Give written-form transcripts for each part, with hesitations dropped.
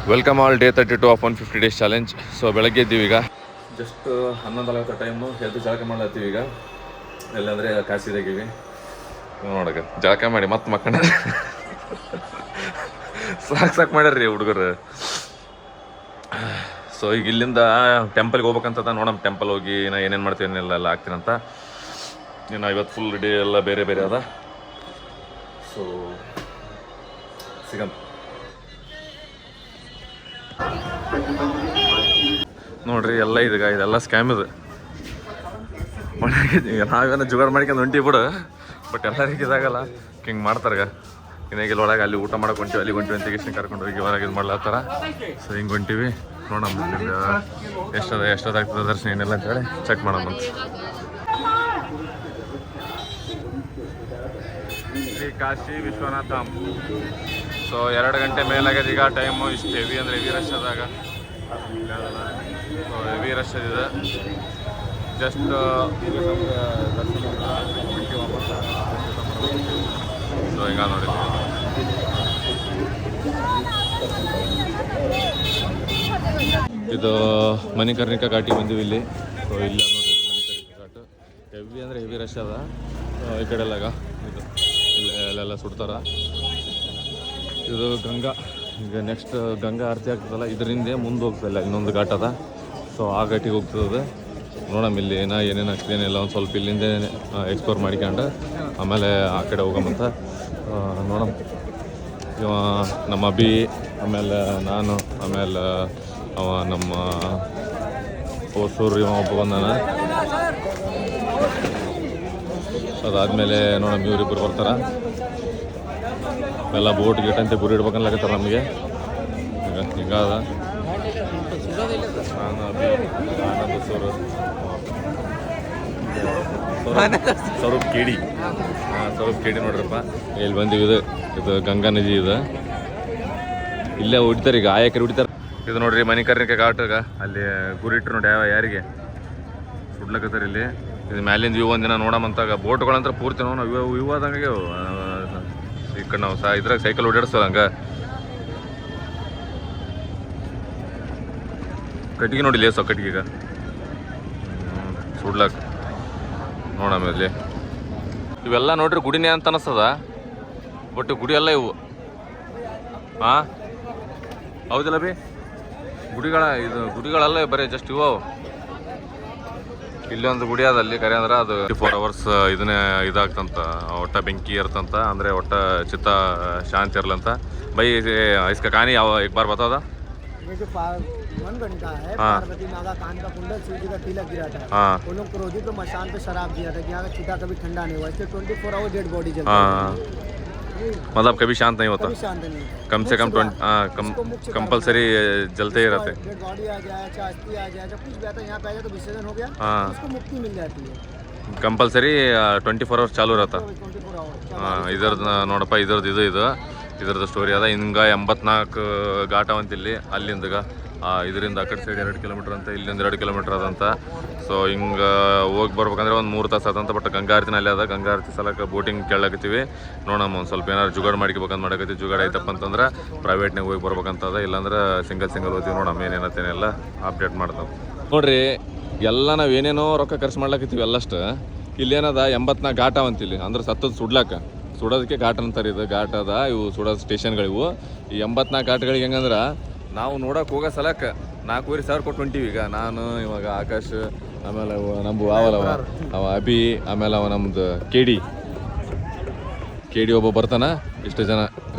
Welcome all day 32 of 150 days challenge. So ಬೆಳಗ್ಗೆ ಇದ್ದೀವಿ ಈಗ, ಜಸ್ಟ್ 11:40 ಟೈಮು. ಎದ್ದು ಜಳಕ ಮಾಡ್ಲತ್ತೀವಿ ಈಗ. ಎಲ್ಲಂದರೆ ಕಾಸಿದಾಗಿವಿ ನೋಡಕ್ಕೆ ಜಳಕ ಮಾಡಿ ಮತ್ತೆ ಮಕ್ಕಂಡ ಸಾಕು ಮಾಡ್ಯಾರ್ರಿ ಹುಡುಗರು. ಸೊ ಈಗ ಇಲ್ಲಿಂದ ಟೆಂಪಲ್ಗೆ ಹೋಗ್ಬೇಕಂತ ನೋಡಮ್. ಟೆಂಪಲ್ ಹೋಗಿ ನಾ ಏನೇನು ಮಾಡ್ತೀವಿ ಏನೆಲ್ಲ ಆಗ್ತೀನಂತ. ಇನ್ನು ಇವತ್ತು ಫುಲ್ ಡೇ ಎಲ್ಲ ಬೇರೆ ಬೇರೆ ಅದ. ಸೊ ಸಿಗಮ್ ನೋಡ್ರಿ. ಎಲ್ಲ ಇದೆಲ್ಲ ಸ್ಕ್ಯಾಮ್ ಇದು. ನಾವೇನೋ ಜುಗಾಡ್ ಮಾಡ್ಕೊಂಡು ಹೊಂಟಿವಿ ಬಿಡು, ಬಟ್ ಎಲ್ಲರಿಗೆ ಇದಾಗಲ್ಲ. ಹಿಂಗೆ ಮಾಡ್ತಾರಗ ಇನ್ನೇಗಿಲ್ಲ ಒಳಗೆ ಅಲ್ಲಿ ಊಟ ಮಾಡಕ್ಕೆ ಹೊಂಟಿವಿ, ಅಲ್ಲಿ ಹೊಂಟಿವಿ ಅಂತ ಎಷ್ಟು ಕರ್ಕೊಂಡು ಹೋಗಿ ಹೊರಗೆ ಇದು ಮಾಡ್ಲತ್ತಾರ. ಸೊ ಹಿಂಗೆ ಹೊಂಟಿವಿ. ನೋಡಮ್ಮ ಎಷ್ಟೊತ್ತಾಗ್ತದೆ ದರ್ಶನ ಏನೆಲ್ಲ ಅಂತೇಳಿ ಚೆಕ್ ಮಾಡಮ್ಮಂತ. ಶ್ರೀ ಕಾಶಿ ವಿಶ್ವನಾಥ. ಸೊ 2 ಗಂಟೆ ಮೇಲಾಗ್ಯದ ಈಗ. ಟೈಮು ಇಷ್ಟು ಹೆವಿ ಅಂದರೆ ಹೆವಿ ರಶ್ ಅದಾಗ. ಸೊ ಹೆವಿ ರಶ್ ಇದೆ. ಜಸ್ಟ್ ಸೊ ಹಿಂಗ ನೋಡಿ. ಇದು ಮಣಿಕರ್ಣಿಕಾ ಘಾಟಿ ಬಂದೀವಿ ಇಲ್ಲಿ. ಸೊ ಇಲ್ಲ ನೋಡಿ ಮಣಿಕರ್ಣಿಕಾ ಘಾಟ್ ಹೆವಿ ಅಂದರೆ ಹೆವಿ ರಶ್ ಅದ. ಈ ಕಡೆ ಎಲ್ಲಾಗ ಇದು ಇಲ್ಲೆಲ್ಲ ಸುಡ್ತಾರ. ಇದು ಗಂಗಾ. ಈಗ ನೆಕ್ಸ್ಟ್ ಗಂಗಾ ಆರತಿ ಆಗ್ತದಲ್ಲ, ಇದರಿಂದ ಮುಂದೆ ಹೋಗ್ತಲ್ಲ ಇನ್ನೊಂದು ಘಾಟ್ ಅದ. ಸೊ ಆ ಘಾಟಿಗೆ ಹೋಗ್ತದೆ. ನೋಡಮ್ಮ ಇಲ್ಲಿ ಏನೇನು ಆಗ್ತದೆ ಏನೆಲ್ಲ ಒಂದು ಸ್ವಲ್ಪ ಇಲ್ಲಿಂದ ಎಕ್ಸ್ಪ್ಲೋರ್ ಮಾಡ್ಕೊಂಡು ಆಮೇಲೆ ಆ ಕಡೆ ಹೋಗಮ್ಮಂತ ನೋಡಮ್ಮ. ಇವ ನಮ್ಮ ಅಭಿ, ಆಮೇಲೆ ನಾನು, ಆಮೇಲೆ ಅವ ನಮ್ಮ ಹೊಸೂರು ಇವ ಒಬ್ಬ ಬಂದಾನ. ಅದಾದಮೇಲೆ ನೋಡಮ್ಮ ಇವರಿಬ್ಬರು ಬರ್ತಾರ. ಎಲ್ಲ ಬೋಟ್ ಗೀಟ್ ಅಂತ ಗುರಿ ಇಡ್ಬೇಕನ್ಲಾಗತ್ತಾರ ನಮಗೆ. ಈಗ ಹಿಂಗಾದ ನಾನು ಅಭಿ, ಆನಂದ್, ಸ್ವರೂಪ್ ಕೇಡಿ. ಸ್ವರೂಪ್ ಕೇಡಿ ನೋಡ್ರಪ್ಪ. ಇಲ್ಲಿ ಬಂದೀವಿ. ಇದು ಗಂಗಾ ನದಿ ಇದೆ. ಇಲ್ಲೇ ಹೊಡಿತಾರೆ ಈಗ, ಆಯಕರು ಹೊಡಿತಾರೆ. ಇದು ನೋಡ್ರಿ ಮಣಿಕರ್ಣಿಕಾ ಘಾಟ್ಗ ಅಲ್ಲಿ ಗುರಿ ಇಟ್ಟರು ನೋಡಿ ಯಾರಿಗೆ ಸುಡ್ಲಕತ್ತಾರೆ ಇಲ್ಲಿ. ಇದು ಮ್ಯಾಲಿಂದ ವ್ಯೂ ಒಂದಿನ ನೋಡಮ್ಮಂತಾಗ. ಬೋಟ್ಗಳಂತ ಪೂರ್ತಿ ನಾವು ಇವು ಆದಂಗೆ ಈ ಕಡೆ ನಾವು ಇದ್ರಾಗ ಸೈಕಲ್ ಓಡಾಡಿಸ್ತೇವೆ ಹಂಗೆ. ಕಟ್ಟಿಗೆ ನೋಡಿ ಲೇಸೋ ಕಟ್ಟಿಗೆ ಈಗ ಸುಡ್ಲಾಕ ನೋಡಮೇಲೆ. ಇವೆಲ್ಲ ನೋಡ್ರಿ ಗುಡಿನೇ ಅಂತ ಅನಿಸ್ತದ, ಬಟ್ ಗುಡಿ ಎಲ್ಲ ಇವು. ಹಾಂ ಹೌದಿಲ್ಲ ಬಿ? ಗುಡಿಗಳೆಲ್ಲ ಬರೀ ಜಸ್ಟ್ ಇವು. ಇಲ್ಲೊಂದು ಗುಡಿ ಅದ ಅಲ್ಲಿ ಕರೆ ಅಂದ್ರೆ ಅದು 24 hours ಇದನ್ನೇ ಇದಾಗ್ತಂತ. ಒಟ್ಟ ಬೆಂಕಿ ಇರ್ತಂತ, ಅಂದರೆ ಒಟ್ಟ ಚಿತ್ತ ಶಾಂತಿ ಇರ್ಲಂತ. ಬೈ ಇಸ್ಕ ಕಾನಿ ಯಾವ एक बार बता दा. मनगढ़ का है। पार्वती माता कान का कुंडल, शिव जी का तिलक गिरा था। वो लोग क्रोधित तो मशान पे शराब दिया था कि यहाँ का चिता कभी ठंडा नहीं हुआ, इसलिए 24 आवर डेड बॉडी जलती है। मतलब कभी शांत नहीं होता, शांत नहीं, कम से कम कंपल्सरी जलते ही रहते। डेड बॉडी आ जाए, चाहे अस्थि आ जाए, जब कुछ भी आता है यहाँ पे आ जाए तो विसर्जन हो गया, उसको मुक्ति मिल जाती है। कंपल्सरी 24 hours ಚಾಲೂ ಇರತ್ತ. ಇದರದ್ದು ನೋಡಪ್ಪ, ಇದ್ರದ್ದು ಸ್ಟೋರಿ ಅದ. ಹಿಂಗೆ 84 ಘಾಟ ಅಂತಿಲ್ಲಿ. ಅಲ್ಲಿಂದಗ ಇದರಿಂದ ಆ ಕಡೆ ಸೈಡ್ 2 ಕಿಲೋಮೀಟ್ರ್ ಅಂತ, ಇಲ್ಲಿಂದ 2 ಕಿಲೋಮೀಟ್ರ್ ಅದಂತ. ಸೊ ಹಿಂಗೆ ಹೋಗಿ ಬರ್ಬೇಕಂದ್ರೆ ಒಂದು 3 ತಾಸು ಆದಂತ. ಬಟ್ ಗಂಗಾ ಆರತಿನಲ್ಲಿ ಅದ. ಗಂಗಾ ಆರತಿ ಸಲಕ್ಕೆ ಬೋಟಿಂಗ್ ಕೇಳಕತ್ತೀವಿ. ನೋಡಮ್ಮ ಒಂದು ಸ್ವಲ್ಪ ಏನಾರು ಜುಗಾಡ್ ಮಾಡ್ಕೋಬೇಕಂತ ಮಾಡಕತ್ತೀವಿ. ಜುಗಾಡ್ ಆಯ್ತಪ್ಪ ಅಂತಂದ್ರೆ ಪ್ರೈವೇಟ್ನಾಗ ಹೋಗಿ ಬರ್ಬೇಕಂತದ. ಇಲ್ಲಾಂದ್ರೆ ಸಿಂಗಲ್ ಹೋಗ್ತೀವಿ. ನೋಡಮ್ಮ ಏನೇನತ್ತೇನೆಲ್ಲ ಅಪ್ಡೇಟ್ ಮಾಡ್ತಾವೆ ನೋಡ್ರಿ. ಎಲ್ಲ ನಾವು ಏನೇನೋ ರೊಕ್ಕ ಖರ್ಚು ಮಾಡ್ಲಾಕತ್ತೀವಿ ಎಲ್ಲಷ್ಟು. ಇಲ್ಲೇನದ 84 ಘಾಟ ಅಂತಿಲ್ಲಿ, ಅಂದ್ರೆ ಸತ್ತದ ಸುಡೋದಕ್ಕೆ ಘಾಟ್ ಅಂತಾರೆ. ಇದು ಘಾಟ್ ಅದ, ಇವು ಸುಡೋದು ಸ್ಟೇಷನ್ಗಳಿವು. ಈ 84 ಘಾಟ್ಗಳಿಗೆ ಹೆಂಗಂದ್ರೆ ನಾವು ನೋಡೋಕೆ ಹೋಗೋ ಸಲಕ್ಕೆ 4,500 ಕೊಟ್ಟು ಹೊಂಟೀವಿ. ಈಗ ನಾನು, ಇವಾಗ ಆಕಾಶ್, ಆಮೇಲೆ ನಮ್ಮ ಅವ ಅಭಿ, ಆಮೇಲೆ ಅವ ನಮ್ಮದು ಕೇಡಿ ಒಬ್ಬ ಬರ್ತಾನ. ಇಷ್ಟು ಜನ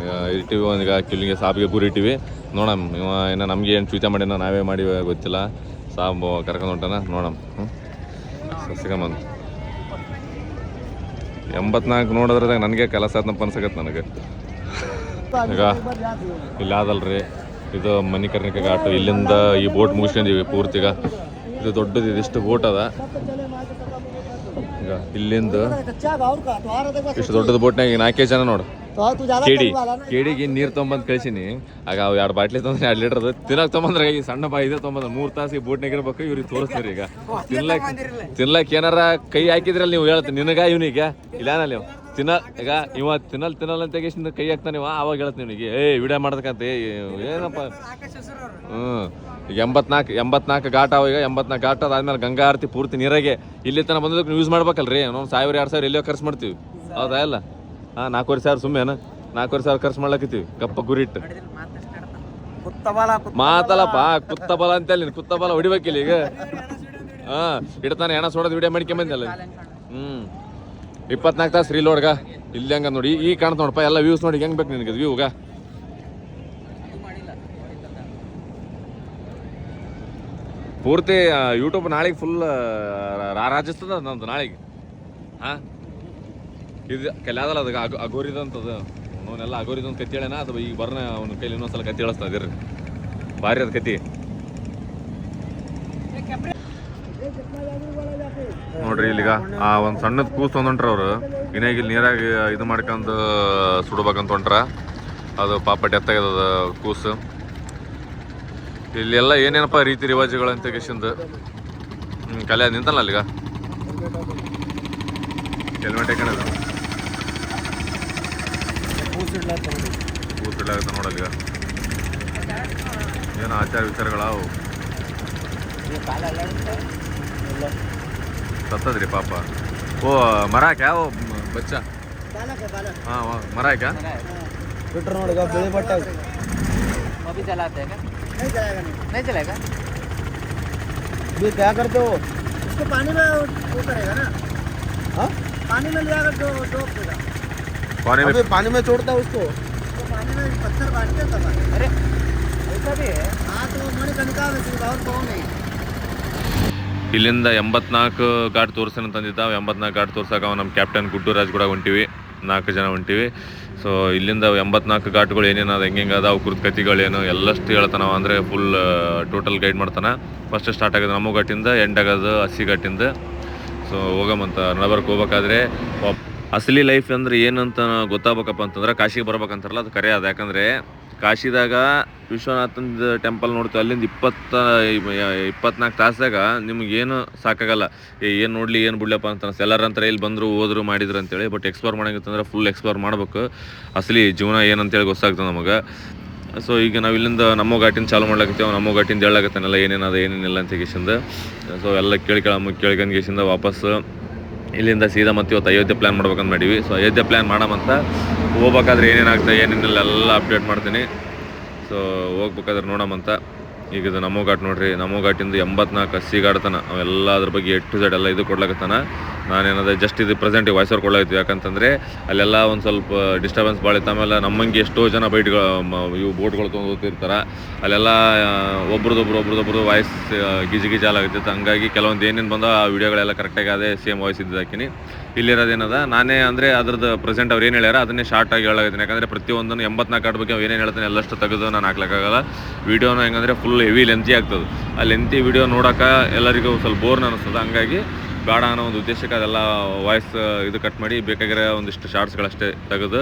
ಇಟ್ಟಿವಿ. ಈಗ ಕಿಲ್ಲಿಗೆ ಸಾಪಿಗೆ ಗುರಿ ಇಟ್ಟಿವಿ. ನೋಡಮ್ ಇವ ಏನೋ ನಮಗೆ ಏನು ಚೂತ ಮಾಡಿನ ನಾವೇ ಮಾಡಿ ಗೊತ್ತಿಲ್ಲ. ಸಾಬ್ ಕರ್ಕೊಂಡು ಹೊಂಟಾನ. ನೋಡಮ್ ಸಿಗಮ್ಮಂತ 84 ನೋಡೋದ್ರದಾಗ ನನಗೆ ಕೆಲಸ ಆದ್ನಪ್ಪ ಅನ್ಸಕತ್ತೆ ನನಗೆ. ಈಗ ಇಲ್ಲ ಅದಲ್ರಿ, ಇದು ಮಣಿಕರ್ಣಿಕಾ ಘಾಟ್. ಇಲ್ಲಿಂದ ಈ ಬೋಟ್ ಮುಗಿಸ್ಕೊಂಡಿವಿ ಪೂರ್ತಿಗ. ಇದು ದೊಡ್ಡದು, ಇದಿಷ್ಟು ಬೋಟ್ ಅದ. ಈಗ ಇಲ್ಲಿಂದ ಇಷ್ಟು ದೊಡ್ಡದು ಬೋಟ್ನಾಗ 4 ಜನ ನೋಡು. ಕೇಡಿಗೆ ನೀರು ತೊಗೊಂಬಂದು ಕಳಿಸೀನಿ. ಆಗ ಅವು 2 ಬಾಟ್ಲಿ ತೊಗೊಂಡ್ರೆ 2 ಲೀಟರ್ ತಿನ್ನಕ್ಕೆ ತೊಗೊಂಬಂದ್ರೆ ಈ ಸಣ್ಣ ಬಾಯಿ ಇದೆ ತೊಗೊಂಬಂದ್ರೆ 3 ತಾಸಿಗೆ ಬೋಟ್ನಾಗ ಇರ್ಬೇಕು. ಇವ್ರಿಗೆ ತೋರಿಸ್ತೀರಿ. ಈಗ ತಿನ್ಲಕ್ಕೆ ಏನಾರ ಕೈ ಹಾಕಿದ್ರಲ್ಲಿ ನೀವು ಹೇಳ್ತೀನಿ ನಿನಗ ಇವನಿಗೆ ಇಲ್ಲ ನೀವು ಈಗ ಇವ ತಿನ್ನಲ್ ಅಂತ ಕೈ ಹಾಕ್ತಾನೆ ಇವ, ಅವಾಗ ಹೇಳ್ತೀನಿ ನಿನಗೆ ವಿಡಿಯೋ ಮಾಡೋದಕ್ಕಂತ ಏನಪ್ಪ. ಈಗ 84 ಘಾಟ್ ಅವ. ಈಗ 84 ಘಾಟ್ ಅದಾದ್ಮೇಲೆ ಗಂಗಾ ಆರತಿ ಪೂರ್ತಿ ನೀರಾಗೆ ಇಲ್ಲಿ ತನಕ ಬಂದದಕ್ಕೆ ಯೂಸ್ ಮಾಡ್ಬೇಕಲ್ರಿ. ನಾವು 1000-2000 ಎಲ್ಲಿಯೋ ಖರ್ಚು ಮಾಡ್ತೀವಿ, ಹೌದಾ ಇಲ್ಲ? 4,500 ಸುಮ್ಮನೆ 4,500 ಖರ್ಚು ಮಾಡ್ಲಕತ್ತೀವಿ ಗಪ್ಪ ಗುರಿಟ್ಟು. ಮಾತಲ್ಲಪ್ಪ ಕುತ್ತಬಲ ಅಂತ ಹೇಳಿ, ಕುತ್ತಬಲ ಹೊಡಿಬೇಕಿಲ್ಲ ಈಗ. ಇಡ್ತಾನೆ ಹೆಣ ಸೋಡೋದು ವಿಡಿಯೋ ಮಾಡ್ಕೊಂಬಂದಲ್ಲ. 24 ತಾಸು ರೀಲೋಡ್ಗ ಇಲ್ಲಿ ಹಂಗ ನೋಡಿ. ಈಗ ಕಾಣ್ತ ನೋಡಪ್ಪ ಎಲ್ಲ ವ್ಯೂಸ್ ನೋಡಿ ಹೆಂಗ್ ಬೇಕು ನಿನಗೆ ವ್ಯೂಗ. ಪೂರ್ತಿ ಯೂಟ್ಯೂಬ್ ನಾಳೆಗೆ ಫುಲ್ ರಾಜಿಸ್ತದ ನಂದು ನಾಳೆಗೆ. ಇದು ಕೆಲಾದಲ್ಲ ಅದಾಗ ಅಗೋರಿದಂತದ ಅವನ್ನೆಲ್ಲ ಅಗೋರಿದಂತ ಕತ್ತಿ ಹೇಳೇನ ಅದು. ಈಗ ಬರ್ನ ಅವನ ಕೈಲಿ ಇನ್ನೊಂದ್ಸಲ ಕತ್ತಿ ಹೇಳಿಸ್ತಾ ಇದ್ದೀರಿ, ಭಾರಿ ಅದ ಕತ್ತಿ ನೋಡ್ರಿ. ಇಲ್ಲಿಗ ಆ ಒಂದು ಸಣ್ಣದ ಕೂಸು ಹೊಂಟ್ರ ಅವ್ರು. ಇನ್ನಾಗ ಇಲ್ಲಿ ನೀರಾಗ ಇದು ಮಾಡ್ಕೊಂಡು ಸುಡ್ಬೇಕಂತ ಹೊಂಟ್ರ. ಅದು ಪಾಪ ಡೆತ್ ಆಗ್ಯದ ಕೂಸು. ಇಲ್ಲೆಲ್ಲ ಏನೇನಪ್ಪ ರೀತಿ ರಿವಾಜುಗಳಂತ ಕಿಶಿಂದ ಕಲೆ ನಿಂತಲ್ಲ ಅಲ್ಲಿಗ. ಹೆಲ್ಮೆಟ್ ಹಾಕೊಂಡದ ಕೂಸಿಡ್ಲಾಗತ್ತ ನೋಡಲ್ಲಿಗ. ಏನು ಆಚಾರ ವಿಚಾರಗಳಾವು ಸತ್ತದ್ರಿ ಪಾಪ. ಓ ಮರ ಯಾವ ಬಚ್ಚ ಮರ ಕ್ಯಾ ಬಿಟ್ರು ನೋಡಿ ಬೆಳೆ ಬಟ್ಟ. अभी जलाते हैं क्या? नहीं जलाएगा, नहीं जलाएगा। ये क्या करते हो? इसको पानी में वो करेगा ना, हाँ पानी में ले जाकर डोब देगा। पानी में छोड़ता है उसको पानी में पत्थर काटते तब। अरे ऐसा भी है? हाँ तो मणिकर्णिका में और कौन नहीं. ಇಲ್ಲಿಂದ 84 ಘಾಟ್ ತೋರ್ಸನ ತಂದಿದ್ದ. 84 ಘಾಟ್ ತೋರ್ಸಕ್ಕೆ ನಮ್ಮ ಕ್ಯಾಪ್ಟನ್ ಗುಡ್ಡುರಾಜ್ ಕೂಡ ಹೊಂಟಿವಿ, 4 ಜನ ಹೊಂಟಿವಿ. ಸೊ ಇಲ್ಲಿಂದ 84 ಘಾಟ್ಗಳು ಏನೇನು ಅದು ಹೆಂಗೆ ಅದ ಅವ್ರ ಕೃತಿಗಳೇನು ಎಲ್ಲಷ್ಟು ಹೇಳ್ತಾನ. ಅಂದರೆ ಫುಲ್ ಟೋಟಲ್ ಗೈಡ್ ಮಾಡ್ತಾನೆ. ಫಸ್ಟ್ ಸ್ಟಾರ್ಟ್ ಆಗೋದು ನಮ್ಮ ಘಾಟಿಂದ, ಎಂಡ್ ಆಗೋದು 80 ಘಾಟಿಂದ. ಸೊ ಹೋಗಮಂತ ನಡಬರ್ಕ್ ಹೋಗ್ಬೇಕಾದ್ರೆ ಅಸಲಿ ಲೈಫ್ ಅಂದರೆ ಏನಂತ ಗೊತ್ತಾಗಬೇಕಪ್ಪ ಅಂತಂದ್ರೆ ಕಾಶಿಗೆ ಬರ್ಬೇಕಂತಾರಲ್ಲ, ಅದು ಕರೆ ಅದ. ಯಾಕಂದರೆ ಕಾಶಿದಾಗ ವಿಶ್ವನಾಥನ ಟೆಂಪಲ್ ನೋಡ್ತೀವಿ, ಅಲ್ಲಿಂದ 24 ತಾಸಾಗ ನಿಮಗೇನು ಸಾಕಾಗಲ್ಲ. ಏನು ನೋಡಲಿ ಏನು ಬಿಡ್ಲಪ್ಪ ಅಂತ ಎಲ್ಲರ ಅಂತಾರೆ ಇಲ್ಲಿ ಬಂದರು ಹೋದ್ರು ಮಾಡಿದ್ರು ಅಂತೇಳಿ. ಬಟ್ ಎಕ್ಸ್ಪ್ಲೋರ್ ಮಾಡೋಂಗಿತ್ತಂದ್ರೆ ಫುಲ್ ಎಕ್ಸ್ಪ್ಲೋರ್ ಮಾಡ್ಬೇಕು. ಅಸಲಿ ಜೀವನ ಏನಂತೇಳಿ ಗೊತ್ತಾಗ್ತದೆ ನಮಗೆ. ಸೊ ಈಗ ನಾವು ಇಲ್ಲಿಂದ ನಮ್ಮ ಘಾಟಿನ ಚಾಲು ಮಾಡ್ಲಾಕತ್ತೀವಿ. ನಮ್ಮ ಘಾಟಿಂದ ಹೇಳಾಕತ್ತಾನೆಲ್ಲ ಏನೇನದ ಏನೇನಿಲ್ಲ ಅಂತ ಗೇಸಿಂದ. ಸೊ ಎಲ್ಲ ಕೇಳ್ಕೊಂಡು ಗೇಸಿಂದ ವಾಪಸ್ ಇಲ್ಲಿಂದ ಸೀದಾ ಮತ್ತೆ ಇವತ್ತು ಅಯೋಧ್ಯೆ ಪ್ಲ್ಯಾನ್ ಮಾಡ್ಬೇಕಂತ ಮಾಡೀವಿ. ಸೊ ಅಯೋಧ್ಯೆ ಪ್ಲ್ಯಾನ್ ಮಾಡಮಂತ ಹೋಗ್ಬೇಕಾದ್ರೆ ಏನೇನಾಗ್ತದೆ ಏನೇನಿಲ್ಲ ಎಲ್ಲ ಅಪ್ಡೇಟ್ ಮಾಡ್ತೀನಿ. ಸೊ ಹೋಗ್ಬೇಕಾದ್ರೆ ನೋಡಮಂತ. ಈಗ ಇದು ನಮ್ಮ ಘಾಟ್ ನೋಡ್ರಿ, ನಮ್ಮ ಘಾಟಿಂದ 84 80 ಘಾಟ್ ತನ ಅವೆಲ್ಲ ಅದ್ರ ಬಗ್ಗೆ ಎಟ್ಟು ಸೈಡ್ ಎಲ್ಲ ಇದು ಕೊಡ್ಲಾಕತ್ತಾನ. ನಾನೇನದ ಜಸ್ಟ್ ಇದು ಪ್ರೆಸೆಂಟಿಗೆ ವಾಯ್ಸ್ ಓವರ್ ಕೊಡ್ಲಾಗ್ತೀವಿ. ಯಾಕಂತಂದರೆ ಅಲ್ಲೆಲ್ಲ ಒಂದು ಸ್ವಲ್ಪ ಡಿಸ್ಟರ್ಬೆನ್ಸ್ ಭಾಳ ಇತ್ತು. ಆಮೇಲೆ ನಮ್ಮಂಗೆ ಎಷ್ಟೋ ಜನ ಬೈಟ್ಗಳು ಇವು ಬೋಟ್ಗಳು ತೊಗೊಂಡು ಹೋಗ್ತಿರ್ತಾರೆ. ಅಲ್ಲೆಲ್ಲ ಒಬ್ರದೊಬ್ರು ವಾಯ್ಸ್ ಗಿಜಿ ಆಲಾಗ್ತಿತ್ತು. ಹಂಗಾಗಿ ಕೆಲವೊಂದು ಏನೇನು ಬಂದೋ ಆ ವಿಡಿಯೋಗಳೆಲ್ಲ ಕರೆಕ್ಟಾಗಿ ಅದೇ ಸೇಮ್ ವಾಯ್ಸ್ ಇದ್ದಾಕಿನಿ. ಇಲ್ಲಿರೋದೇನದ ನಾನೇ ಅಂದರೆ ಅದ್ರದ್ದು ಪ್ರೆಸೆಂಟ್ ಅವ್ರು ಏನು ಹೇಳ್ಯಾರ ಅದನ್ನೇ ಶಾರ್ಟ್ ಆಗಿ ಹೇಳಾಗತ್ತೀನಿ. ಯಾಕಂದರೆ ಪ್ರತಿಯೊಂದನ್ನು 84 ಘಾಟ್ ಬಗ್ಗೆ ಏನೇನು ಹೇಳ್ತಾನೆ ಎಲ್ಲಷ್ಟು ತೆಗೆದು ನಾನು ಹಾಕ್ಲಿಕ್ಕಾಗಲ್ಲ. ವೀಡಿಯೋನ ಹೆಂಗಂದರೆ ಫುಲ್ ಹೆವಿ ಲೆಂತಿ ಆಗ್ತದೆ. ಆ ಲೆಂತಿ ವೀಡಿಯೋ ನೋಡೋಕೆ ಎಲ್ಲರಿಗೂ ಸ್ವಲ್ಪ ಬೋರ್ನ ಅನ್ನಿಸ್ತದೆ. ಹಂಗಾಗಿ ಬೇಡ ಅನ್ನೋ ಒಂದು ಉದ್ದೇಶಕ್ಕೆ ಅದೆಲ್ಲ ವಾಯ್ಸ್ ಇದು ಕಟ್ ಮಾಡಿ ಬೇಕಾಗಿರೋ ಒಂದಿಷ್ಟು ಶಾರ್ಟ್ಸ್ಗಳಷ್ಟೇ ತೆಗೆದು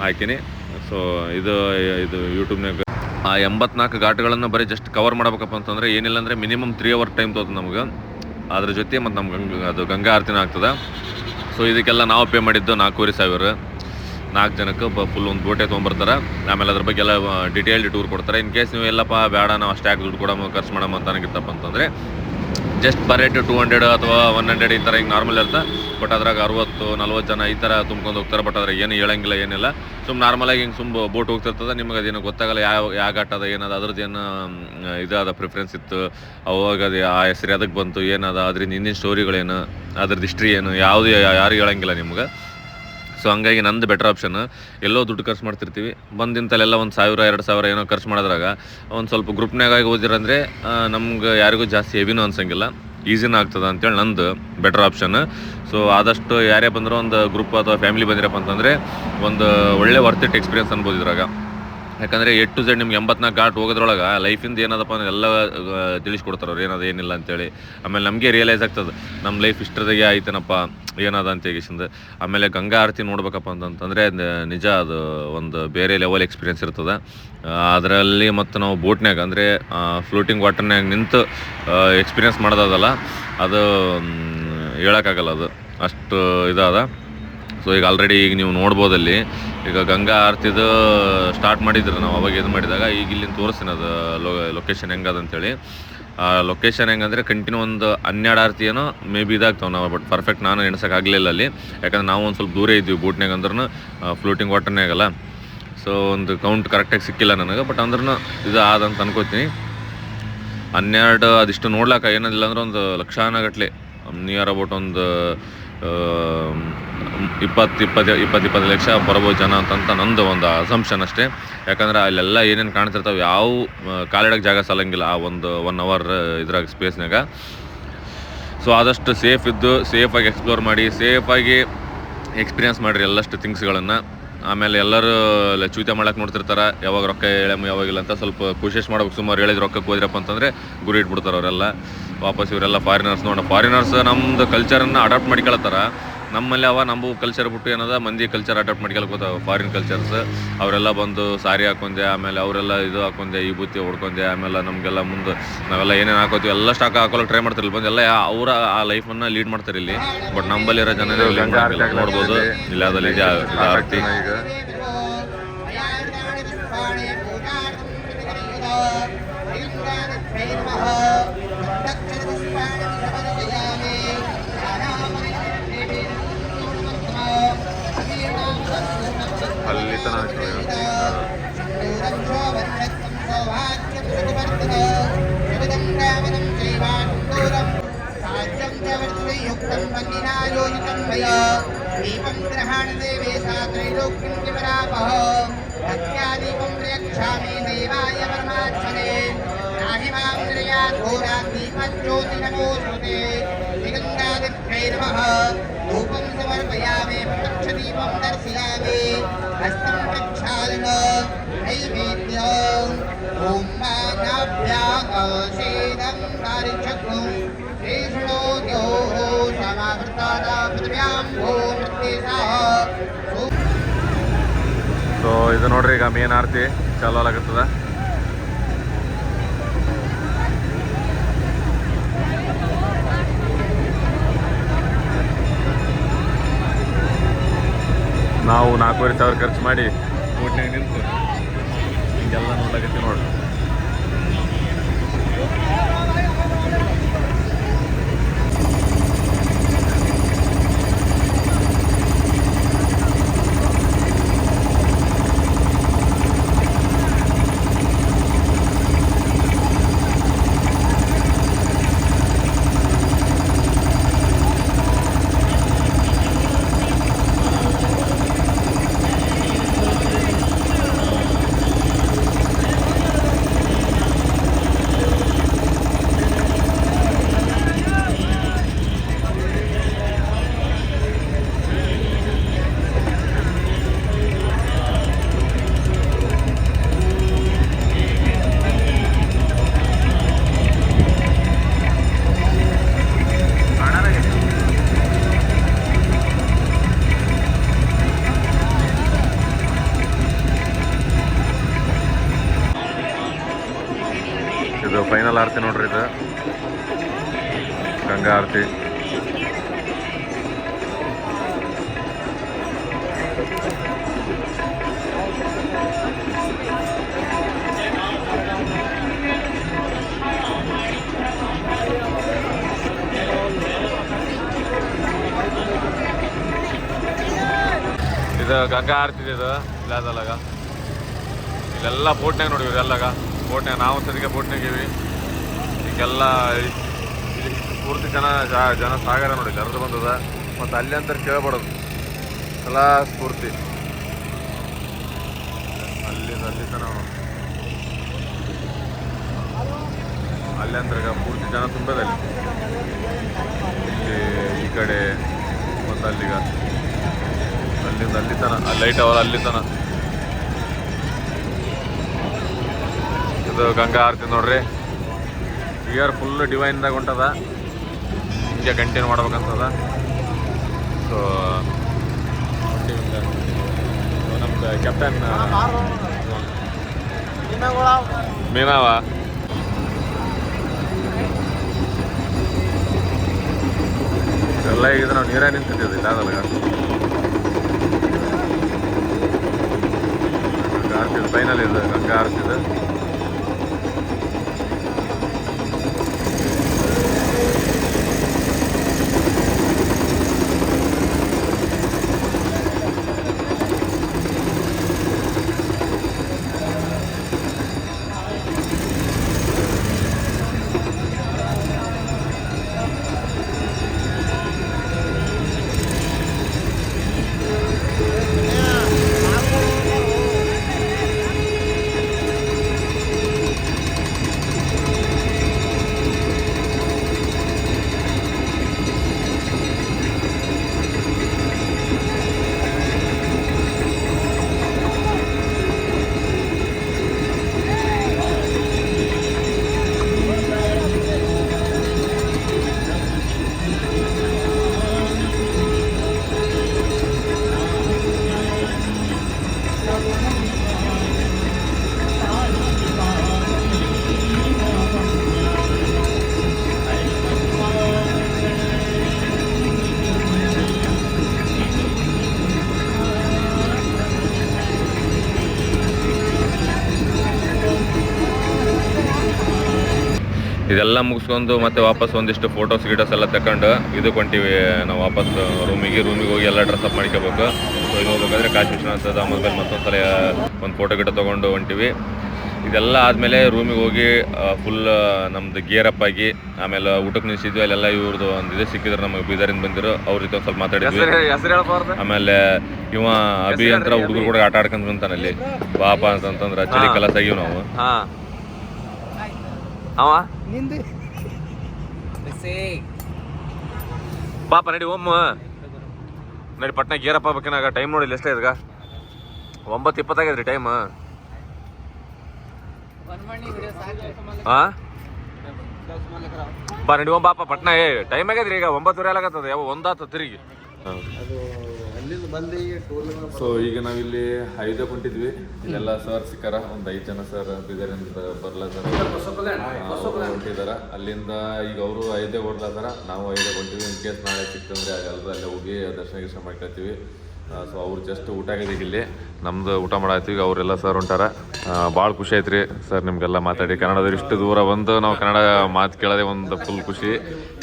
ಹಾಕಿನಿ. ಸೊ ಇದು ಯೂಟ್ಯೂಬ್ನಾಗ ಆ 84 ಘಾಟ್ಗಳನ್ನು ಬರೀ ಜಸ್ಟ್ ಕವರ್ ಮಾಡ್ಬೇಕಪ್ಪ ಅಂತಂದರೆ ಏನಿಲ್ಲ ಅಂದರೆ ಮಿನಿಮಮ್ 3 ಅವರ್ ಟೈಮ್ ತೊಗೊತದೆ ನಮ್ಗೆ. ಅದ್ರ ಜೊತೆ ಮತ್ತು ನಮ್ಗೆ ಅದು ಗಂಗಾ ಆರತಿನ ಆಗ್ತದೆ. ಸೊ ಇದಕ್ಕೆಲ್ಲ ನಾವು ಪೇ ಮಾಡಿದ್ದು 4,500 4 ಜನಕ್ಕೆ ಫುಲ್ ಒಂದು ಬೋಟೇ ತೊಗೊಂಬರ್ತಾರೆ. ಆಮೇಲೆ ಅದ್ರ ಬಗ್ಗೆ ಎಲ್ಲ ಡಿಟೇಲ್ಡ್ ಟೂರ್ ಕೊಡ್ತಾರೆ. ಇನ್ ಕೇಸ್ ನೀವು ಎಲ್ಲಪ್ಪ ಬೇಡ ನಾವು ಅಷ್ಟಾಗಿ ದುಡ್ಡು ಕೊಡೋ ಖರ್ಚು ಮಾಡೋ ಅಂತ ಅನ್ನೋಕ್ಕಿತ್ತಪ್ಪ ಅಂತಂದರೆ ಜಸ್ಟ್ ಪರ್ ರೇಟ್ 200 ಅಥವಾ 100 ಈ ಥರ ಹಿಂಗೆ ನಾರ್ಮಲ್ ಇರುತ್ತೆ. ಬಟ್ ಅದ್ರಾಗ 60-40 ಜನ ಈ ಥರ ತುಂಬ್ಕೊಂಡು ಹೋಗ್ತಾರೆ. ಬಟ್ ಅದ್ರಾಗ ಏನು ಹೇಳಂಗಿಲ್ಲ ಏನಿಲ್ಲ. ನಾರ್ಮಲಾಗಿ ಹಿಂಗೆ ಬೋಟ್ ಹೋಗ್ತಿರ್ತದೆ. ನಿಮಗೆ ಅದೇನು ಗೊತ್ತಾಗಲ್ಲ ಯಾವ ಘಾಟ್ ಅದ ಏನದ ಅದ್ರದ್ದು ಏನು ಇದಾದ ಪ್ರಿಫರೆನ್ಸ್ ಇತ್ತು, ಅವಾಗ ಅದು ಆ ಹೆಸರು ಅದಕ್ಕೆ ಬಂತು ಏನದ ಅದರಿಂದ ಹಿಂದಿನ ಸ್ಟೋರಿಗಳೇನು ಅದ್ರದ್ದು ಹಿಸ್ಟ್ರಿ ಏನು ಯಾವುದು ಯಾರಿಗೂ ಹೇಳಂಗಿಲ್ಲ ನಿಮ್ಗೆ. ಸೊ ಹಂಗಾಗಿ ನಂದು ಬೆಟರ್ ಆಪ್ಷನ್. ಎಲ್ಲೋ ದುಡ್ಡು ಖರ್ಚು ಮಾಡ್ತಿರ್ತೀವಿ, ಬಂದಿಂತಲೆಲ್ಲ 1,000-2,000 ಏನೋ ಖರ್ಚು ಮಾಡೋದ್ರಾಗ ಒಂದು ಸ್ವಲ್ಪ ಗ್ರೂಪ್ನಾಗಾಗಿ ಓದಿರಂದರೆ ನಮ್ಗೆ ಯಾರಿಗೂ ಜಾಸ್ತಿ ಹೆವಿನೂ ಅನ್ಸಂಗಿಲ್ಲ, ಈಸಿನೂ ಆಗ್ತದೆ ಅಂತೇಳಿ ನಂದು ಬೆಟರ್ ಆಪ್ಷನ್. ಸೊ ಆದಷ್ಟು ಯಾರೇ ಬಂದರೂ ಒಂದು ಗ್ರೂಪ್ ಅಥವಾ ಫ್ಯಾಮಿಲಿ ಬಂದಿರಪ್ಪ ಅಂತಂದರೆ ಒಂದು ಒಳ್ಳೆ ವರ್ತ್ ಇಟ್ ಎಕ್ಸ್ಪೀರಿಯನ್ಸ್ ಅನ್ಬೋದು ಇದ್ರಾಗ. ಯಾಕಂದರೆ A to Z ನಿಮ್ಗೆ 84 ಘಾಟ್ ಹೋಗೋದ್ರೊಳಗೆ ಲೈಫಿಂದ ಏನದಪ್ಪ ಅಂದ್ರೆ ಎಲ್ಲ ತಿಳಿಸ್ಕೊಡ್ತಾರೆ ಅವ್ರು ಏನದ ಏನಿಲ್ಲ ಅಂತೇಳಿ. ಆಮೇಲೆ ನಮಗೆ ರಿಯಲೈಸ್ ಆಗ್ತದೆ ನಮ್ಮ ಲೈಫ್ ಇಷ್ಟದಾಗೆ ಆಯ್ತೇನಪ್ಪ ಏನದ ಅಂತ ಹೇಗಿಸಿಂದ. ಆಮೇಲೆ ಗಂಗಾ ಆರತಿ ನೋಡ್ಬೇಕಪ್ಪ ಅಂತಂದರೆ ನಿಜ ಅದು ಒಂದು ಬೇರೆ ಲೆವೆಲ್ ಎಕ್ಸ್ಪೀರಿಯನ್ಸ್ ಇರ್ತದೆ ಅದರಲ್ಲಿ. ಮತ್ತು ನಾವು ಬೋಟ್ನಾಗ ಅಂದರೆ ಫ್ಲೋಟಿಂಗ್ ವಾಟರ್ನಾಗ ನಿಂತು ಎಕ್ಸ್ಪೀರಿಯನ್ಸ್ ಮಾಡೋದಲ್ಲ ಅದು ಹೇಳೋಕ್ಕಾಗಲ್ಲ, ಅದು ಅಷ್ಟು ಇದಾದ. ಸೊ ಈಗ ಆಲ್ರೆಡಿ ಈಗ ನೀವು ನೋಡ್ಬೋದಲ್ಲಿ ಈಗ ಗಂಗಾ ಆರತಿದು ಸ್ಟಾರ್ಟ್ ಮಾಡಿದ್ರು ನಾವು ಅವಾಗ ಇದು ಮಾಡಿದಾಗ ಈಗ ಇಲ್ಲಿಂದ ತೋರಿಸ್ತೀನಿ ಅದು ಲೊಕೇಶನ್ ಹೆಂಗದಂತೇಳಿ. ಲೊಕೇಶನ್ ಹೆಂಗಂದರೆ ಕಂಟಿನ್ಯೂ ಒಂದು 12 ಆರತಿ ಏನೋ ಮೇ ಬಿ ಇದಾಗ್ತಾವೆ ನಾವು, ಬಟ್ ಪರ್ಫೆಕ್ಟ್ ನಾನು ಎಣ್ಸೋಕ್ಕಾಗಲಿಲ್ಲ ಅಲ್ಲಿ, ಯಾಕಂದ್ರೆ ನಾವು ಒಂದು ಸ್ವಲ್ಪ ದೂರ ಇದ್ವಿ ಬೋಟ್ನಾಗ ಅಂದ್ರೂ ಫ್ಲೋಟಿಂಗ್ ವಾಟರ್ನೇ ಆಗಲ್ಲ. ಸೊ ಒಂದು ಕೌಂಟ್ ಕರೆಕ್ಟಾಗಿ ಸಿಕ್ಕಿಲ್ಲ ನನಗೆ, ಬಟ್ ಅಂದ್ರೂ ಇದು ಆದಂತ ಅನ್ಕೋತೀನಿ. 12 ಅದಿಷ್ಟು ನೋಡ್ಲಾಕ ಏನಿಲ್ಲ ಅಂದ್ರೆ ಒಂದು ಲಕ್ಷಾನಗಟ್ಲೆ, ನಿಯರ್ ಅಬೌಟ್ ಒಂದು 20 ಲಕ್ಷ ಬರ್ಬೋದು ಜನ ಅಂತಂತ ನಂದು ಒಂದು ಅಸಂಪ್ಷನ್ ಅಷ್ಟೇ. ಯಾಕಂದ್ರೆ ಅಲ್ಲೆಲ್ಲ ಏನೇನು ಕಾಣ್ತಿರ್ತಾವೆ ಯಾವ ಕಾಲಿಡಕ್ಕೆ ಜಾಗ ಸಾಲಂಗಿಲ್ಲ ಆ ಒಂದು 1 ಅವರ್ ಇದ್ರಾಗ ಸ್ಪೇಸ್ನಾಗ. ಸೊ ಆದಷ್ಟು ಸೇಫ್ ಇದ್ದು ಸೇಫಾಗಿ ಎಕ್ಸ್ಪ್ಲೋರ್ ಮಾಡಿ, ಸೇಫಾಗಿ ಎಕ್ಸ್ಪೀರಿಯನ್ಸ್ ಮಾಡಿರಿ ಎಲ್ಲಷ್ಟು ಥಿಂಗ್ಸ್ಗಳನ್ನು. ಆಮೇಲೆ ಎಲ್ಲರೂ ಚೂತೆ ಮಾಡಕ್ಕೆ ನೋಡ್ತಿರ್ತಾರೆ, ಯಾವಾಗ ರೊಕ್ಕ ಹೇಳಮ್ಮ ಯಾವಾಗಿಲ್ಲ ಅಂತ. ಸ್ವಲ್ಪ ಕೋಶಿಶ್ ಮಾಡ್ಬೇಕು, ಸುಮಾರು ಹೇಳಿದ ರೊಕ್ಕಕ್ಕೆ ಹೋದ್ರಪ್ಪ ಅಂತಂದರೆ ಗುರಿ ಇಟ್ಬಿಡ್ತಾರೆ ಅವರೆಲ್ಲ. ವಾಪಸ್ ಇವರೆಲ್ಲ ಫಾರಿನರ್ಸ್ ಫಾರಿನರ್ಸ್ ನಮ್ಮದು ಕಲ್ಚರನ್ನು ಅಡಾಪ್ಟ್ ಮಾಡ್ಕೊಳ್ತಾರೆ. ನಮ್ಮಲ್ಲಿ ನಮ್ಮ ಕಲ್ಚರ್ ಬಿಟ್ಟು ಏನದ ಮಂದಿ ಕಲ್ಚರ್ ಅಡಾಪ್ಟ್ ಮಾಡ್ಕೊಳ್ಕೋತಾವೆ ಫಾರಿನ್ ಕಲ್ಚರ್ಸ್. ಅವರೆಲ್ಲ ಬಂದು ಸಾರಿ ಹಾಕೊಂಡೆ, ಆಮೇಲೆ ಅವರೆಲ್ಲ ಇದು ಹಾಕೊಂಡೆ, ಈ ಬುತ್ತಿ ಹೊಡ್ಕೊಂಡೆ, ಆಮೇಲೆ ನಮಗೆಲ್ಲ ಮುಂದೆ ನಾವೆಲ್ಲ ಏನೇನು ಹಾಕೋತೀವಿ ಎಲ್ಲ ಸ್ಟಾಕ್ ಹಾಕೋಕ್ಕೆ ಟ್ರೈ ಮಾಡ್ತಿರಲಿಲ್ಲ, ಬಂದು ಎಲ್ಲ ಅವರ ಆ ಲೈಫನ್ನು ಲೀಡ್ ಮಾಡ್ತಾರೆ ಇಲ್ಲಿ. ಬಟ್ ನಮ್ಮಲ್ಲಿರೋ ಜನ ನೋಡ್ಬೋದು ಇಲ್ಲ ಅದಲ್ಲಿ ಆರತಿ. ಅಲ್ಲಿ ತನಕ धूपं समर्पयामि प्रत्यक्षदीपं दर्शयामि हस्तं प्रक्षालन नैवेद्यं ॐ मानाभ्याकशेदं कारिचक्रं श्रीषणोद्यो समावृतादा पृथिव्यां भूमृत्येषः. ಸೊ ಇದು ನೋಡ್ರಿ ಈಗ ಮೇನ್ ಆರತಿ ಚಾಲು ಆಗತ್ತದ. ನಾವು 4,500 ಖರ್ಚು ಮಾಡಿ ಬೋಟ್ನಾಗ ನಿಂತು ಹಿಂಗೆಲ್ಲ ನೋಡ್ಲಾಕತ್ತೀವಿ ನೋಡ್ರಿ. ಇದು ಫೈನಲ್ ಆರತಿ ನೋಡ್ರಿ, ಇದು ಗಂಗಾ ಆರತಿ. ಇದು ಗಂಗಾ ಆರತಿ ಇದು ಇಲ್ಲದಲ್ಲಾಗ ಇಲ್ಲೆಲ್ಲ ಬೋಟ್ನಾಗ ನೋಡಿವಿ. ಇದೆಲ್ಲಾಗ ಬೋಟ್ನಾಗ ನಾವು ಸದ್ಯಕ್ಕೆ ಬೋಟ್ನಾಗಿವಿ. ಈಗೆಲ್ಲ ಇಲ್ಲಿ ಪೂರ್ತಿ ಜನ ಸಾಗರ ನೋಡಿ ಹರಿದು ಬಂದದ. ಮತ್ತು ಅಲ್ಲಿ ಅಂತ ಕೇಳ್ಬಾರ್ದು ಎಲ್ಲ ಸ್ಫೂರ್ತಿ ಅಲ್ಲಿ ತನ ಅಲ್ಲಿ ಅಂದ್ರೆ ಈಗ ಪೂರ್ತಿ ಜನ ತುಂಬದಲ್ಲಿ ಇಲ್ಲಿ ಈ ಕಡೆ ಮತ್ತು ಅಲ್ಲಿಗ ಅಲ್ಲಿಂದ ಅಲ್ಲಿ ತನ ಲೈಟ್ ಅವರ ಅಲ್ಲಿ ತನ. ಇದು ಗಂಗಾ ಆರತಿ ನೋಡ್ರಿ. ಇಯರ್ ಫುಲ್ ಡಿವೈನ್ದಾಗ ಹೊಂಟದ, ಹಿಂಗೆ ಕಂಟಿನ್ಯೂ ಮಾಡ್ಬೇಕಂತದ. ಸೊ ನಮ್ದು ಕ್ಯಾಪ್ಟನ್ ಮೀನಾವ ಎಲ್ಲ ಈಗ ನಾವು ನೀರೇ ನಿಂತಿದ್ದೀವಿ ಇಲ್ಲ ಅದಲ್ಲ. ಆರ್ತಿದ್ದು ಫೈನಲ್ ಇದು ಗಂಗಾ ಆರ್ತಿದ್ದು. ಇದೆಲ್ಲ ಮುಗಿಸ್ಕೊಂಡು ಮತ್ತೆ ವಾಪಸ್ ಒಂದಿಷ್ಟು ಫೋಟೋಸ್ ಗಿಟೋಸ್ ಎಲ್ಲ ತಗೊಂಡು ಇದಕ್ಕೆ ಹೊಂಟಿವಿ ನಾವು ವಾಪಸ್ ರೂಮಿಗೆ ಹೋಗಿ ಎಲ್ಲ ಡ್ರೆಸ್ಅಪ್ ಮಾಡ್ಕೋಬೇಕು. ಸೊ ಇದು ಹೋಗ್ಬೇಕಾದ್ರೆ ಕಾಶಿ ವಿಶ್ವನಾಥ ಧಾಮದಲ್ಲಿ ಮತ್ತೊಂದ್ಸಲ ಒಂದು ಫೋಟೋ ಗಿಟೋ ತೊಗೊಂಡು ಹೊಂಟಿವಿ. ಇದೆಲ್ಲ ಆದಮೇಲೆ ರೂಮಿಗೆ ಹೋಗಿ ಫುಲ್ ನಮ್ಮದು ಗೇರ್ ಅಪ್ ಆಗಿ ಆಮೇಲೆ ಊಟಕ್ಕೆ ನಿಲ್ಸಿದ್ವಿ. ಅಲ್ಲೆಲ್ಲ ಇವ್ರದ್ದು ಒಂದು ಇದು ಸಿಕ್ಕಿದ್ರು ನಮಗೆ ಬೀದರಿಂದ ಬಂದಿರೋ ಅವ್ರ ಜೊತೆ ಒಂದು ಸ್ವಲ್ಪ ಮಾತಾಡಿದ್ವಿ. ಆಮೇಲೆ ಇವ ಅಭಿ ಅಂತ ಹುಡುಗರು ಕೂಡ ಆಟ ಆಡ್ಕೊಂಡು ಬಂತಾನೆ ಅಲ್ಲಿ ಪಾಪ ಅಂತಂದ್ರೆ ಚಳಿ ಕಲಸ ಆಗಿವಿ ನಾವು. ಅವ ಪಾಪ ನಡಿ ಒಮ್ಮ ನಡಿ ಪಟ್ನ ಗೇರಪ್ಪ ಬೇಕೇನಾಗ ಟೈಮ್ ನೋಡಿಲ್ಲ ಎಷ್ಟೇ ಇದ್ಗ 9:20 ಆಗೈತ್ರಿ ಟೈಮ್. ಬಾ ನಡಿ ಓಂ ಬಾಪ ಪಟ್ನ ಟೈಮ್ ಆಗೈತ್ರಿ ಈಗ 9:30 ಆಗತ್ತದ ಯಾವ 1 ತಿರುಗಿ. ಸೊ ಈಗ ನಾವಿಲ್ಲಿ ಐದಕ್ಕೆ ಹೊಂಟಿದ್ವಿ. ಇಲ್ಲೆಲ್ಲ ಸರ್ ಸಿಕ್ಕಾರ ಒಂದು 5 ಜನ ಸರ್ ಬೀದರಿಂದ ಬರ್ಲತ್ತಾರ ಹೊಂಟಿದಾರ. ಅಲ್ಲಿಂದ ಈಗ ಅವರು 5 ಹೊಡ್ಲತ್ತಾರ, ನಾವು 5 ಹೊಂಟಿವಿ. ಇನ್ ಕೇಸ್ ನಾಳೆ ಸಿಕ್ತಂದ್ರೆ ಎಲ್ಲರೂ ಅಲ್ಲೇ ಹೋಗಿ ದರ್ಶನ ಮಾಡ್ಕೊತೀವಿ. ಸೊ ಅವ್ರು ಜಸ್ಟ್ ಊಟ ಆಗಿದ್ದೀವಿ ಇಲ್ಲಿ, ನಮ್ದು ಊಟ ಮಾಡತ್ತೀವಿ. ಅವರೆಲ್ಲ ಸರ್ ಹೊಂಟಾರ. ಭಾಳ ಖುಷಿ ಆಯ್ತು ರೀ ಸರ್ ನಿಮಗೆಲ್ಲ ಮಾತಾಡಿ. ಕನ್ನಡದವ್ರು ಇಷ್ಟು ದೂರ ಬಂದು ನಾವು ಕನ್ನಡ ಮಾತು ಕೇಳೋದೇ ಒಂದು ಫುಲ್ ಖುಷಿ.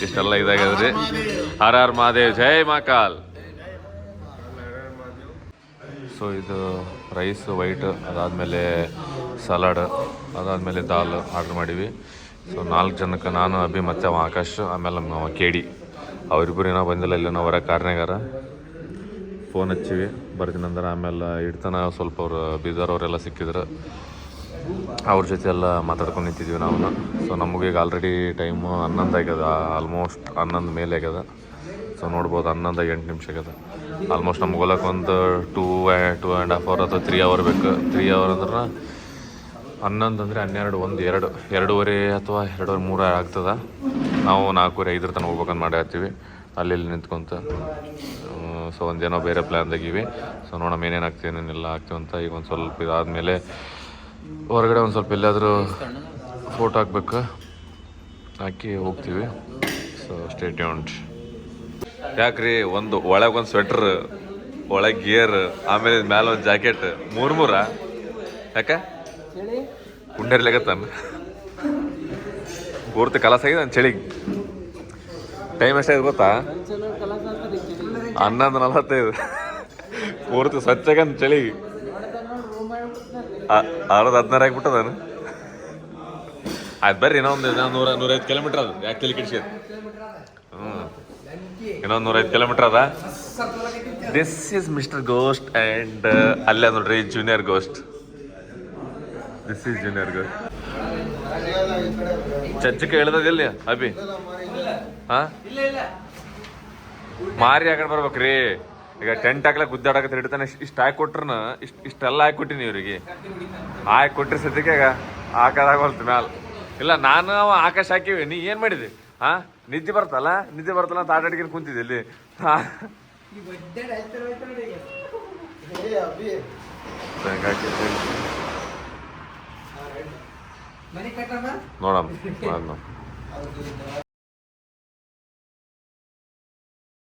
ಇಷ್ಟೆಲ್ಲ ಇದಾಗ್ಯದ್ರಿ. ಹರ ಹರ್ ಮಹಾದೇವ್, ಜೈ ಮಹಾಕಾಲ್. ಸೊ ಇದು ರೈಸ್ ವೈಟ್, ಅದಾದಮೇಲೆ ಸಲಾಡ್, ಅದಾದಮೇಲೆ ದಾಲ್ ಆರ್ಡ್ರ್ ಮಾಡೀವಿ. ಸೊ 4 ಜನಕ್ಕೆ ನಾನು ಅಭಿ ಮತ್ತು ಅವ ಆಕಾಶ್, ಆಮೇಲೆ ನಮ್ಮ KD ಅವರಿಬ್ಬರು ಏನೋ ಬಂದಿಲ್ಲ. ಇಲ್ಲಿ ನಾವು ಹೊರ ಕಾರ್ನಾಗಾರ ಫೋನ್ ಹಚ್ಚಿವಿ ಬರ್ತೀನಂದ್ರೆ. ಆಮೇಲೆ ಇಡ್ತಾನ ಸ್ವಲ್ಪ ಅವ್ರು ಬೀದರ್ ಅವರೆಲ್ಲ ಸಿಕ್ಕಿದ್ರು, ಅವ್ರ ಜೊತೆ ಎಲ್ಲ ಮಾತಾಡ್ಕೊಂಡು ನಿಂತಿದ್ವಿ ನಾವು. ಸೊ ನಮಗೀಗ ಆಲ್ರೆಡಿ ಟೈಮು 11 ಆಗ್ಯದ, ಆಲ್ಮೋಸ್ಟ್ 11 ಮೇಲೆ ಆಗ್ಯದ. ಸೊ ನೋಡ್ಬೋದು 11:08 ನಿಮಿಷ ಆಗ್ಯದ. ಆಲ್ಮೋಸ್ಟ್ ನಮ್ಗೆ ಹೋಗಕ್ಕೆ ಒಂದು 2.5 ಅವರ್ ಅಥವಾ 3 ಅವರ್ ಬೇಕು. 3 ಅವರ್ ಅಂದ್ರೆ 11 ಅಂದರೆ 12, 1, 2.5 ಅಥವಾ 2.3 ಆಗ್ತದೆ. ನಾವು 4:05 ತನಕ ಹೋಗ್ಬೇಕಂತ ಮಾಡಿರ್ತೀವಿ ಅಲ್ಲಿ ನಿಂತ್ಕೊಂತ. ಸೊ ಒಂದೇನೋ ಬೇರೆ ಪ್ಲ್ಯಾನ್ದಾಗಿವಿ. ಸೊ ನೋಡೋಣ ಏನೇನು ಆಗ್ತೀವಿ ಏನೇನೆಲ್ಲ ಆಗ್ತೀವಂತ. ಈಗ ಒಂದು ಸ್ವಲ್ಪ ಇದಾದಮೇಲೆ ಹೊರಗಡೆ ಒಂದು ಸ್ವಲ್ಪ ಎಲ್ಲಾದರೂ ಫೋಟೋ ಹಾಕ್ಬೇಕು, ಹಾಕಿ ಹೋಗ್ತೀವಿ. So stay tuned. ಯಾಕ್ರಿ ಒಂದು ಒಳಗೊಂದು ಸ್ವೆಟ್ರ್, ಒಳಗೆ ಗೇರ್, ಆಮೇಲೆ ಮ್ಯಾಲೆ ಒಂದು ಜಾಕೆಟ್, 3 ಯಾಕೆ ಕುಂಡೇರ್ಲಾಗತ್ತಾನ ಪೂರ್ತಿ ಕಲಸ ಆಗಿದೆ ನನ್ನ ಚಳಿಗೆ. ಟೈಮ್ ಎಷ್ಟಾಗಿದೆ ಗೊತ್ತಾ? 11:45 ಪೂರ್ತಿ ಸ್ವಚ್ಛಾಗ ಚಳಿ 16 ಆಗಿಬಿಟ್ಟದಾನು. ಆಯ್ತು ಬರ್ರಿ, ಇನ್ನೊಂದು 100-105 ಕಿಲೋಮೀಟ್ರ್ ಅದು. ಯಾಕೆ ತಲೆ ಕೆಡ್ಸಿ? ಇನ್ನೊಂದು 105 ಕಿಲೋಮೀಟ್ರ್ ಅದ. This is mister ghost and ಅಲ್ಲೇ ನೋಡ್ರಿ junior ghost. This is junior ghost. ಚಚ್ಚಕ್ಕೆ ಹೇಳ್ದದಿಲ್ಲ ಅಭಿ? ಹಾಂ ಮಾರಿ ಹಾಕೊಂಡು ಬರ್ಬೇಕ್ರಿ. ಈಗ ಟೆಂಟ್ ಹಾಕ್ಲಕ್ಕೆ ಗುದ್ದಾಡಕತ್ತೆ ಹಿಡ್ತಾನೆ. ಇಷ್ಟು ಹಾಕಿ ಕೊಟ್ರನ ಇಷ್ಟೆಲ್ಲ ಹಾಕಿ ಕೊಟ್ಟಿನಿ ಇವ್ರಿಗೆ. ಹಾಕಿ ಕೊಟ್ರಿ ಸದ್ಯಕ್ಕೆ ಈಗ ಹಾಕೋದಾಗಲ್ತು ಮ್ಯಾಲ. ಇಲ್ಲ ನಾನು ಆಕಾಶ ಹಾಕಿವಿ. ನೀ ಏನು ಮಾಡಿದೆ? ಹಾಂ ನಿದ್ದೆ ಬರ್ತಲ್ಲ ಅಂತ ಆಟಾಡ್ಕೊಂಡು ಕುಂತಿದ್ದೆ ಇಲ್ಲಿ. ನೋಡಮ್ಮ